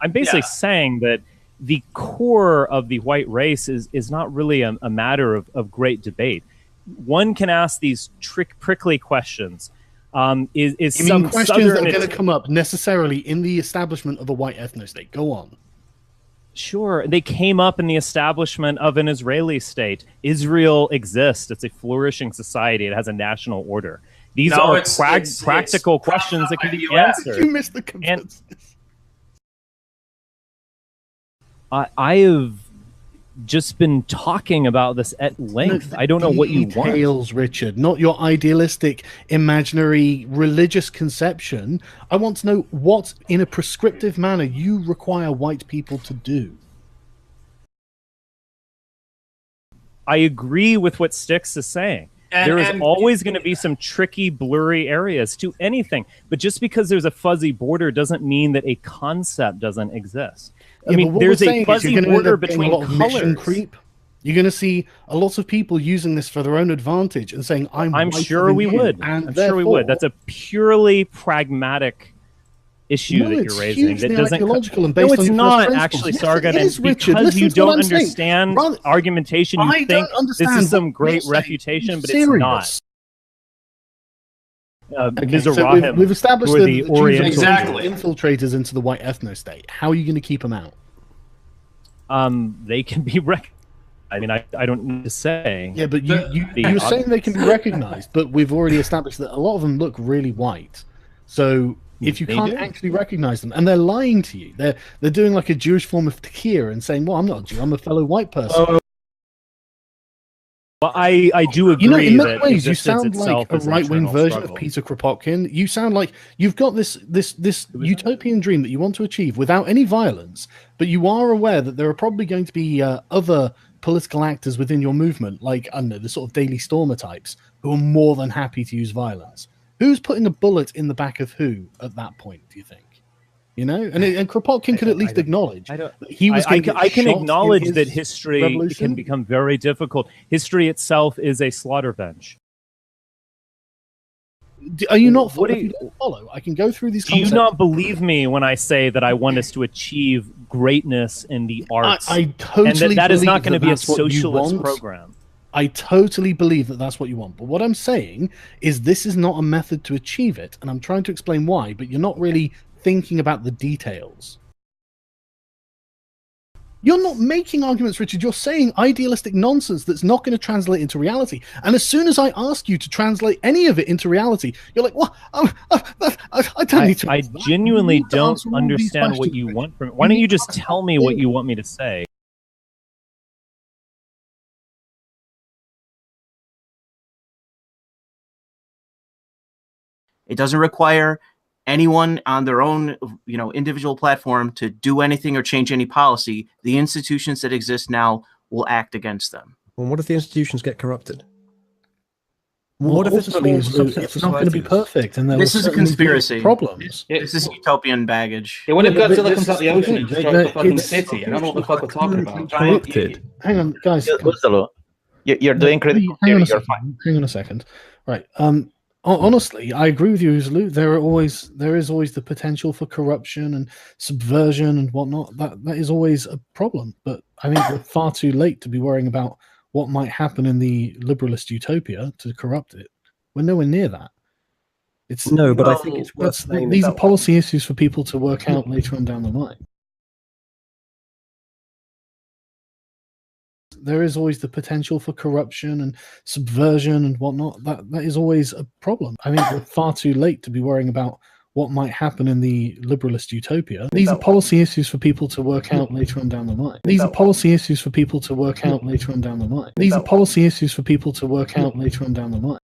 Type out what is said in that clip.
I'm basically saying that the core of the white race is not really a matter of great debate. One can ask these prickly questions. Is you mean questions that are going to come up necessarily in the establishment of a white ethnostate? Go on. Sure. They came up in the establishment of an Israeli state. Israel exists. It's a flourishing society. It has a national order. These are practical questions that can be answered. You missed the consensus. I have just been talking about this at length. I don't know what you want. Details, Richard, not your idealistic, imaginary, religious conception. I want to know what, in a prescriptive manner, you require white people to do. I agree with what Styx is saying. There is always going to be some tricky, blurry areas to anything. But just because there's a fuzzy border doesn't mean that a concept doesn't exist. I mean, there's a fuzzy border between colors. Creep. You're going to see a lot of people using this for their own advantage and saying, I'm sure we would. I'm sure we would. That's a purely pragmatic issue that you're raising. That doesn't. And based no, it's not actually, Sargon. Yes, because you don't understand argumentation, you think this is some great refutation, but it's not. Okay, so we've established that the infiltrators into the white ethnostate. How are you going to keep them out? They can be I mean, I don't need to say. Yeah, but you're saying they can be recognized, but we've already established that a lot of them look really white. So if you can't actually recognize them, and they're lying to you, they're doing like a Jewish form of tekiah and saying, "Well, I'm not a Jew. I'm a fellow white person." Well, I do agree. You know, in many ways, you sound like a right-wing version of Peter Kropotkin. You sound like you've got this utopian dream that you want to achieve without any violence, but you are aware that there are probably going to be other political actors within your movement, like, I don't know, the sort of Daily Stormer types, who are more than happy to use violence. Who's putting a bullet in the back of who at that point, do you think? You know, and Kropotkin could at least acknowledge that he was. I can acknowledge that history can become very difficult. History itself is a slaughter bench. Are you not? What do you follow? I can go through these. Do you not believe me when I say that I want us to achieve greatness in the arts? I totally and that is not going to be a socialist program. I totally believe that that's what you want. But what I'm saying is this is not a method to achieve it, and I'm trying to explain why. But you're not really thinking about the details. You're not making arguments, Richard. You're saying idealistic nonsense that's not going to translate into reality. And as soon as I ask you to translate any of it into reality, you're like, "Well, I don't need to." I genuinely don't understand what you want from me. Why don't you just tell me what you want me to say? It doesn't require anyone on their own, individual platform to do anything or change any policy. The institutions that exist now will act against them. Well, what if the institutions get corrupted? Well, what if it's not going to be perfect? And this is a conspiracy. Problems. This is utopian baggage. Yeah, what if Godzilla comes out the ocean and destroys the fucking city? I don't know what the fuck we're talking about. Corrupted. Hang on, guys. You're doing critical theory. You're fine. Hang on a second. Right. Honestly, I agree with you, Uzlu. There is always the potential for corruption and subversion and whatnot. That is always a problem. But I think we're far too late to be worrying about what might happen in the liberalist utopia to corrupt it. We're nowhere near that. But I think it's worth saying these are policy issues for people to work out later on down the line. There is always the potential for corruption and subversion and whatnot. That is always a problem. I think we're far too late to be worrying about what might happen in the liberalist utopia. These are policy issues for people to work out later on down the line. These are policy issues for people to work out later on down the line. These are policy issues for people to work out later on down the line.